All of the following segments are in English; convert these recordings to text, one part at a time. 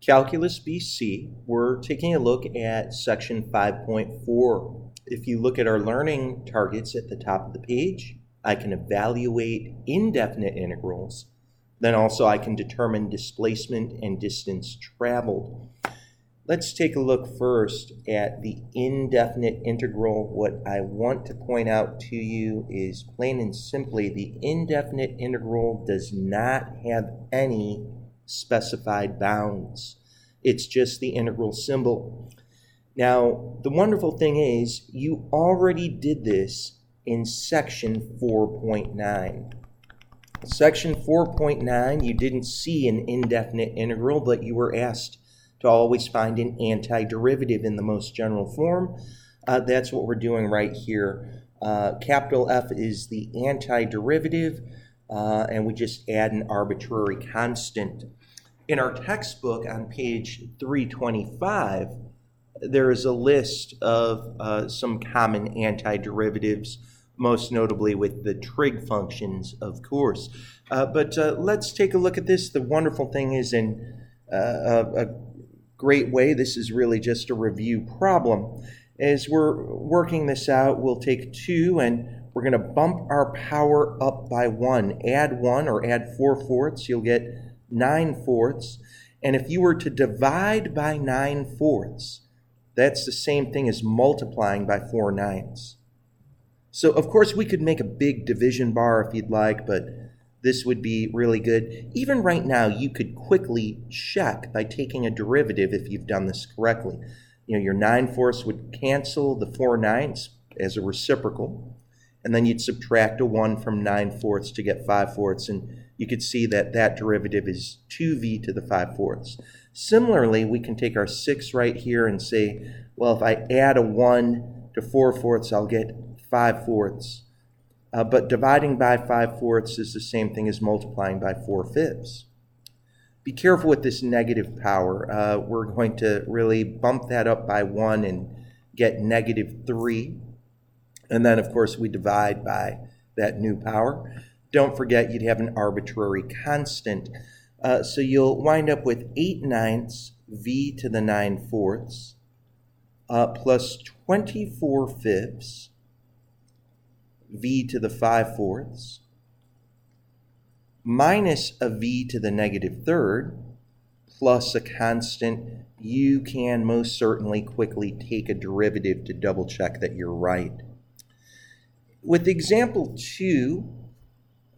Calculus BC, we're taking a look at section 5.4. If you look at our learning targets at the top of the page, I can evaluate indefinite integrals. Then also I can determine displacement and distance traveled. Let's take a look first at the indefinite integral. What I want to point out to you is plain and simply the indefinite integral does not have any specified bounds. It's just the integral symbol. Now, the wonderful thing is you already did this in section 4.9. Section 4.9, you didn't see an indefinite integral, but you were asked to always find an antiderivative in the most general form. That's what we're doing right here. Capital F is the antiderivative, and we just add an arbitrary constant. In our textbook on page 325, there is a list of some common antiderivatives, most notably with the trig functions, of course. But let's take a look at this. The wonderful thing is in a great way, this is really just a review problem. As we're working this out, we'll take 2 and we're going to bump our power up by 1. Add 1 or add 4/4, you'll get 9/4. And if you were to divide by 9/4, that's the same thing as multiplying by 4/9. So, of course, we could make a big division bar if you'd like, but this would be really good. Even right now, you could quickly check by taking a derivative if you've done this correctly. You know, your 9/4 would cancel the 4/9 as a reciprocal, and then you'd subtract a 1 from 9/4 to get 5/4, and you could see that that derivative is 2v to the 5/4. Similarly, we can take our 6 right here and say, well, if I add a 1 to 4/4, I'll get 5/4. But dividing by 5/4 is the same thing as multiplying by 4/5. Be careful with this negative power. We're going to really bump that up by 1 and get -3. And then, of course, we divide by that new power. Don't forget you'd have an arbitrary constant. So you'll wind up with 8/9 v to the 9/4 plus 24/5 v to the 5/4 minus a v to the -3rd plus a constant. You can most certainly quickly take a derivative to double check that you're right. With example 2,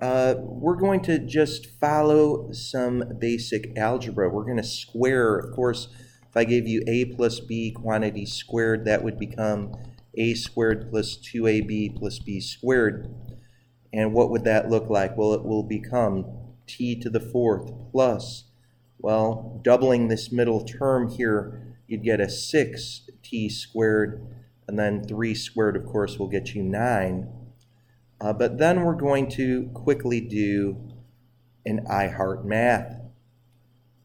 we're going to just follow some basic algebra. We're going to square. Of course, if I gave you a plus b quantity squared, that would become a squared plus 2ab plus b squared. And what would that look like? Well, it will become t to the 4th plus, well, doubling this middle term here, you'd get a 6t squared, and then 3 squared, of course, will get you 9. But then we're going to quickly do an I heart math.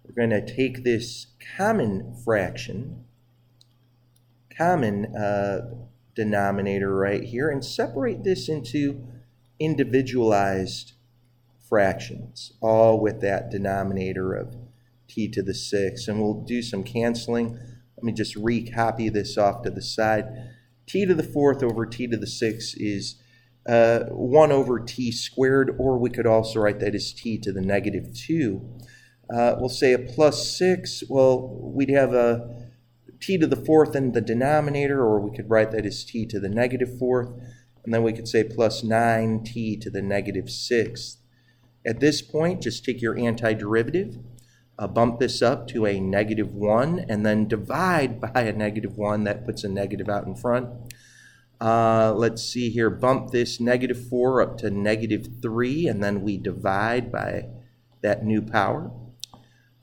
We're going to take this common fraction, common denominator right here, and separate this into individualized fractions, all with that denominator of t to the 6. And we'll do some canceling. Let me just recopy this off to the side. T to the 4th over t to the 6 is 1 over t squared, or we could also write that as t to the -2. We'll say a plus 6. Well, we'd have a t to the 4th in the denominator, or we could write that as t to the -4th, and then we could say plus 9t to the -6th. At this point, just take your antiderivative, bump this up to a -1, and then divide by a -1. That puts a negative out in front. Let's see here, bump this -4 up to -3, and then we divide by that new power.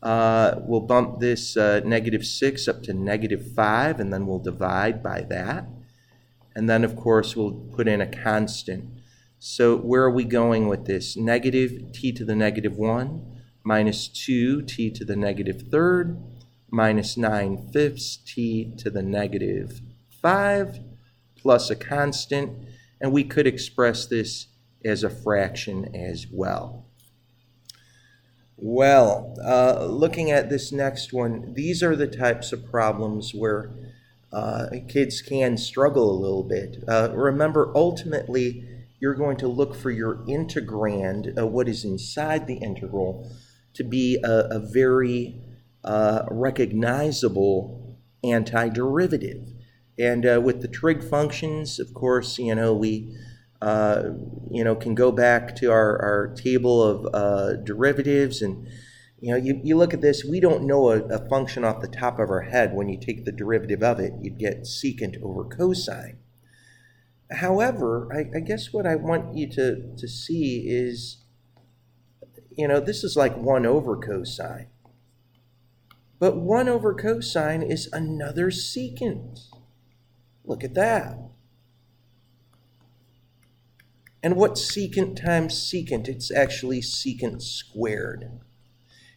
We'll bump this -6 up to -5, and then we'll divide by that. And then, of course, we'll put in a constant. So where are we going with this? Negative t to the -1 minus 2t to the -3rd minus 9/5 t to the -5 plus a constant. And we could express this as a fraction as well. Well, looking at this next one, these are the types of problems where kids can struggle a little bit. Remember, ultimately, you're going to look for your integrand, what is inside the integral, to be a very recognizable antiderivative. And with the trig functions, of course, we can go back to our table of derivatives, and you look at this. We don't know a function off the top of our head. When you take the derivative of it, you'd get secant over cosine. However, I guess what I want you to see is, this is like 1 over cosine. But 1 over cosine is another secant. Look at that. And what's secant times secant? It's actually secant squared.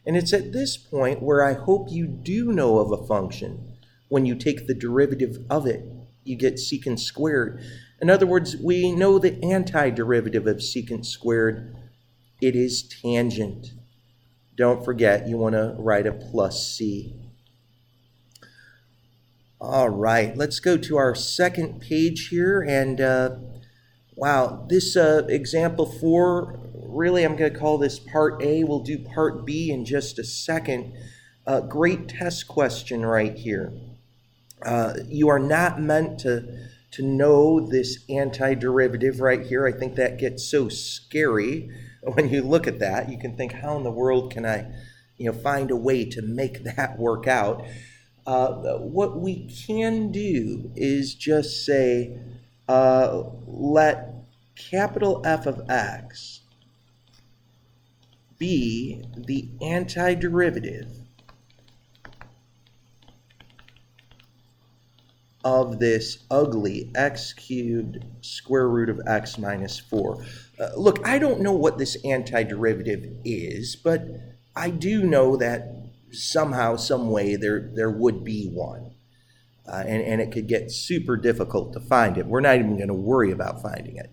And it's at this point where I hope you do know of a function. When you take the derivative of it, you get secant squared. In other words, we know the antiderivative of secant squared. It is tangent. Don't forget, you want to write a plus c. All right, let's go to our second page here. And wow, this example 4, really I'm going to call this part A. We'll do part B in just a second. Great test question right here. You are not meant to know this antiderivative right here. I think that gets so scary when you look at that. You can think, how in the world can I find a way to make that work out? What we can do is just say, let capital F of x be the antiderivative of this ugly x cubed square root of x minus 4. Look, I don't know what this antiderivative is, but I do know that somehow, some way, there would be one. And it could get super difficult to find it. We're not even going to worry about finding it.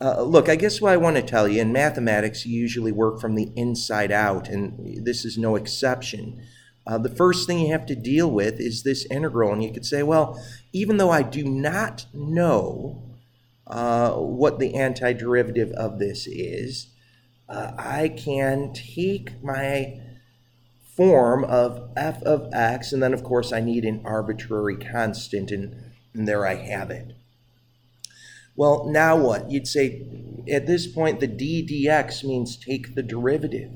Look, I guess what I want to tell you, in mathematics, you usually work from the inside out, and this is no exception. The first thing you have to deal with is this integral, and you could say, well, even though I do not know what the antiderivative of this is, I can take my form of f of x, and then of course I need an arbitrary constant, and there I have it. Well, now what? You'd say at this point the d dx means take the derivative.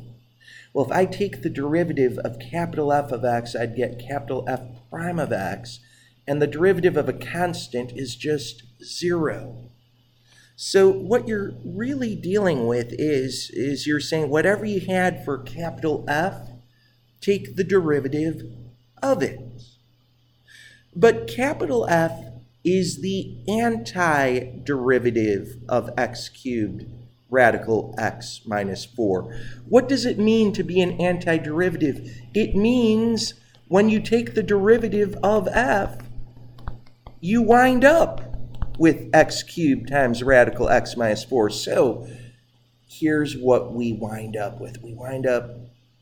Well, if I take the derivative of capital F of x, I'd get capital F prime of x, and the derivative of a constant is just 0. So what you're really dealing with is you're saying whatever you had for capital F, take the derivative of it. But capital F is the antiderivative of x cubed radical x minus 4. What does it mean to be an antiderivative? It means when you take the derivative of f, you wind up with x cubed times radical x minus 4. So here's what we wind up with. We wind up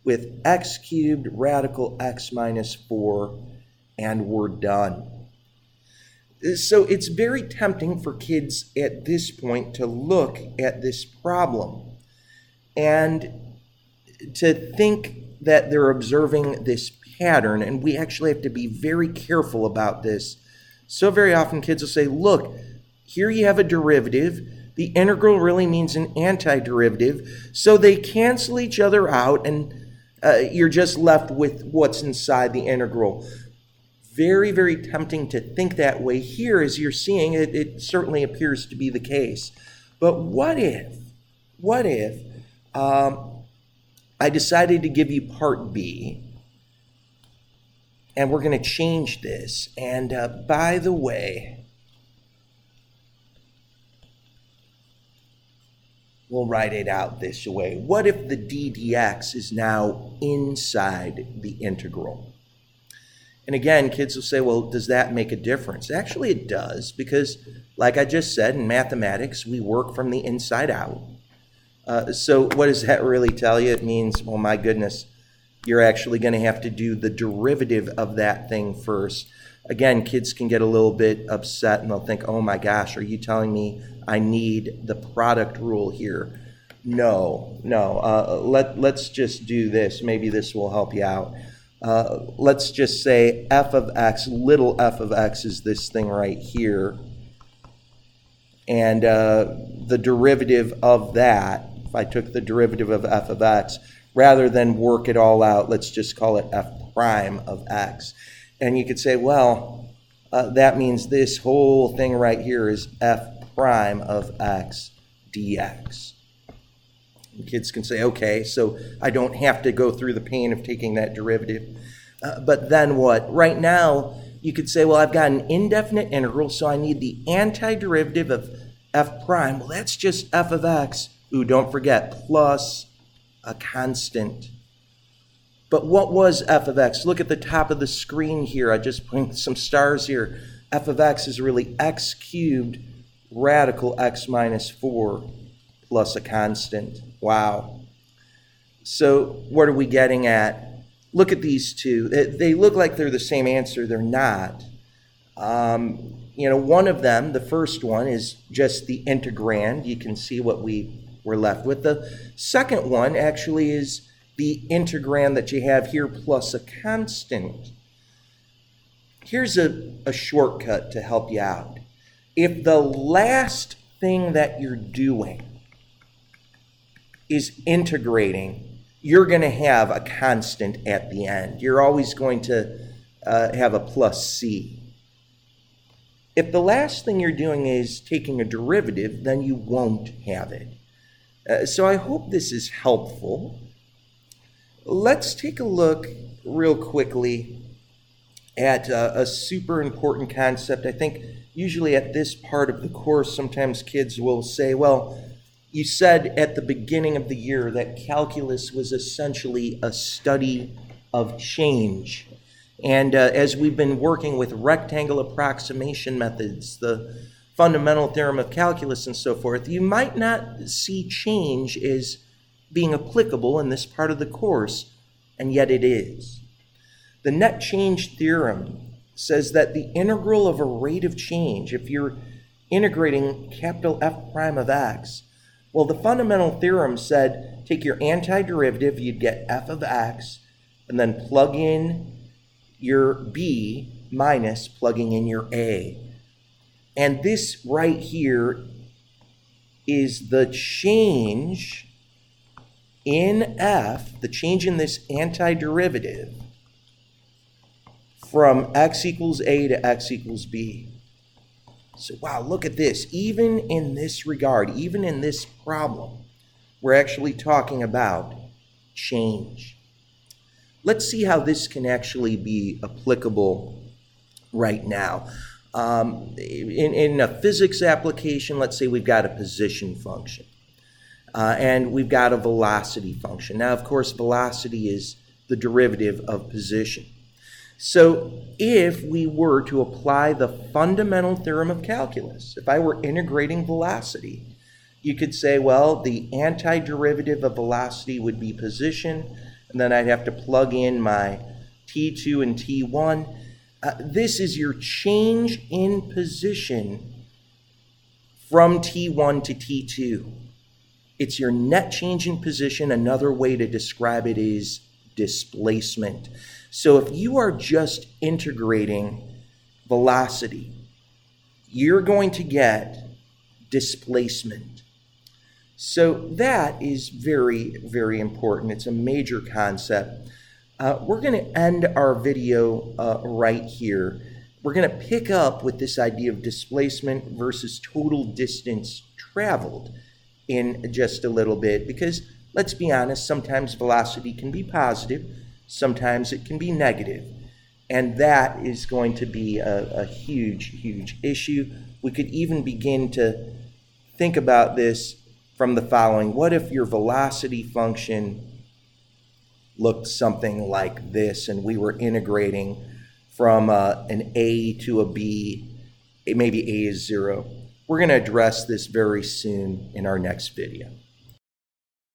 with x cubed radical x minus 4, and we're done. So it's very tempting for kids at this point to look at this problem and to think that they're observing this pattern, and we actually have to be very careful about this. So very often kids will say, look, here you have a derivative. The integral really means an antiderivative, so they cancel each other out, and you're just left with what's inside the integral. Very, very tempting to think that way. Here, as you're seeing, it certainly appears to be the case. But what if I decided to give you part B, and we're going to change this. And by the way, we'll write it out this way. What if the d dx is now inside the integral? And again, kids will say, well, does that make a difference? Actually, it does, because like I just said, in mathematics, we work from the inside out. So what does that really tell you? It means, well, my goodness, you're actually going to have to do the derivative of that thing first. Again, kids can get a little bit upset and they'll think, oh my gosh, are you telling me I need the product rule here? No. Let's just do this. Maybe this will help you out. Let's just say f of x, little f of x is this thing right here. And the derivative of that, if I took the derivative of f of x, rather than work it all out, let's just call it f prime of x. And you could say, well, that means this whole thing right here is f prime of x dx. And kids can say, okay, so I don't have to go through the pain of taking that derivative. But then what? Right now, you could say, well, I've got an indefinite integral, so I need the antiderivative of f prime. Well, that's just f of x. Ooh, don't forget, plus a constant. But what was f of x? Look at the top of the screen here. I just put some stars here. F of x is really x cubed radical x minus 4 plus a constant. Wow. So what are we getting at? Look at these two. They look like they're the same answer. They're not. One of them, the first one, is just the integrand. You can see what we were left with. The second one actually is the integrand that you have here plus a constant. Here's a shortcut to help you out. If the last thing that you're doing is integrating, you're going to have a constant at the end. You're always going to have a plus c. If the last thing you're doing is taking a derivative, then you won't have it. So I hope this is helpful. Let's take a look real quickly at a super important concept. I think usually at this part of the course, sometimes kids will say, well, you said at the beginning of the year that calculus was essentially a study of change. And as we've been working with rectangle approximation methods, the fundamental theorem of calculus and so forth, you might not see change as being applicable in this part of the course, and yet it is. The net change theorem says that the integral of a rate of change, if you're integrating capital F prime of x, well, the fundamental theorem said take your antiderivative, you'd get f of x, and then plug in your b minus plugging in your a. And this right here is the change in f, the change in this antiderivative from x equals a to x equals b. So wow, look at this. Even in this regard, even in this problem, we're actually talking about change. Let's see how this can actually be applicable right now. In a physics application, let's say we've got a position function. And we've got a velocity function. Now, of course, velocity is the derivative of position. So if we were to apply the fundamental theorem of calculus, if I were integrating velocity, you could say, well, the antiderivative of velocity would be position, and then I'd have to plug in my t2 and t1. This is your change in position from t1 to t2. It's your net change in position. Another way to describe it is displacement. So if you are just integrating velocity, you're going to get displacement. So that is very, very important. It's a major concept. We're going to end our video right here. We're going to pick up with this idea of displacement versus total distance traveled in just a little bit, because let's be honest, sometimes velocity can be positive, sometimes it can be negative, and that is going to be a huge, huge issue. We could even begin to think about this from the following. What if your velocity function looked something like this, and we were integrating from an a to a b, maybe a is 0? We're going to address this very soon in our next video.